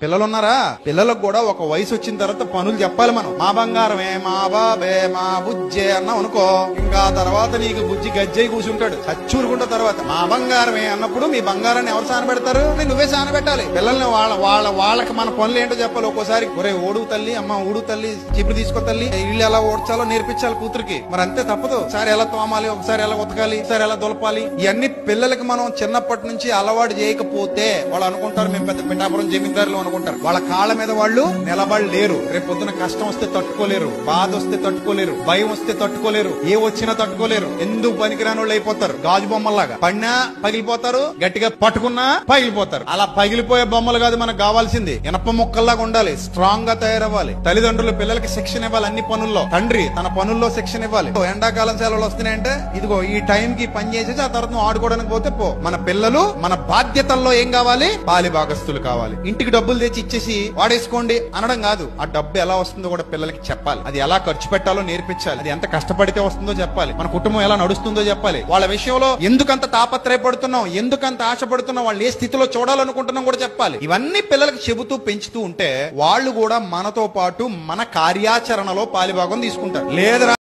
పిల్లలు ఉన్నారా? పిల్లలకు కూడా ఒక వయసు వచ్చిన తర్వాత పనులు చెప్పాలి మనం. మా బంగారమే, మా బాబే, మా బుజ్జే అన్నాం అనుకో, ఇంకా తర్వాత నీకు బుజ్జి గజ్జై కూర్చుంటాడు చచ్చూరుకుంట. తర్వాత మా బంగారమే అన్నప్పుడు మీ బంగారాన్ని ఎవరు సానబెడతారు? నువ్వే సానబెట్టాలి. పిల్లల్ని వాళ్ళకి మన పనులు ఏంటో చెప్పాలి. ఒక్కోసారి ఒరే ఓడు తల్లి, అమ్మ ఊడు తల్లి, చిపురు తీసుకో తల్లి, ఇల్లు ఎలా ఓడ్చాలో నేర్పించాలి కూతురికి. మరి అంతే, తప్పదు. ఒకసారి ఎలా తోమాలి, ఒకసారి ఎలా ఉతకాలి, ఒకసారి ఎలా దులపాలి, ఇవన్నీ పిల్లలకి మనం చిన్నప్పటి నుంచి అలవాటు చేయకపోతే వాళ్ళు అనుకుంటారు మేము పెద్ద పిఠాపురం జమీందారులు అనుకుంటారు. వాళ్ళ కాళ్ళ మీద వాళ్ళు నిలబడలేరు. రేపు పొద్దున కష్టం వస్తే తట్టుకోలేరు, బాధ వస్తే తట్టుకోలేరు, భయం వస్తే తట్టుకోలేరు, ఏ వచ్చినా తట్టుకోలేరు. ఎందుకు పనికిరాని వాళ్ళు అయిపోతారు. గాజు బొమ్మల్లాగా పడినా పగిలిపోతారు, గట్టిగా పట్టుకున్నా పగిలిపోతారు. అలా పగిలిపోయే బొమ్మలు కాదు మనకు కావాల్సింది. ఇనప ముక్కల్లాగా ఉండాలి, స్ట్రాంగ్ గా తయారవ్వాలి. తల్లిదండ్రులు పిల్లలకి శిక్షణ ఇవ్వాలి. అన్ని పనుల్లో తండ్రి తన పనుల్లో శిక్షణ ఇవ్వాలి. ఎండాకాలం సెలవులు వస్తున్నాయంటే ఇదిగో ఈ టైం కి పని చేసేసి ఆ తర్వాత నువ్వు ఆడుకోవడానికి పోతే పో. మన పిల్లలు మన బాధ్యతల్లో ఏం కావాలి? పాలి భాగస్తులు కావాలి. ఇంటికి డబ్బులు తెచ్చి ఇచ్చేసి వాడేసుకోండి అనడం కాదు. ఆ డబ్బు ఎలా వస్తుందో కూడా పిల్లలకి చెప్పాలి. అది ఎలా ఖర్చు పెట్టాలో నేర్పించాలి. అది ఎంత కష్టపడితే వస్తుందో చెప్పాలి. మన కుటుంబం ఎలా నడుస్తుందో చెప్పాలి. వాళ్ళ విషయంలో ఎందుకంత తాపత్రయపడుతున్నాం, ఎందుకంత ఆశపడుతున్నాం, వాళ్ళు ఏ స్థితిలో చూడాలనుకుంటున్నాం కూడా చెప్పాలి. ఇవన్నీ పిల్లలకి చెబుతూ పెంచుతూ ఉంటే వాళ్ళు కూడా మనతో పాటు మన కార్యాచరణలో పాలిభాగం తీసుకుంటారు. లేదరా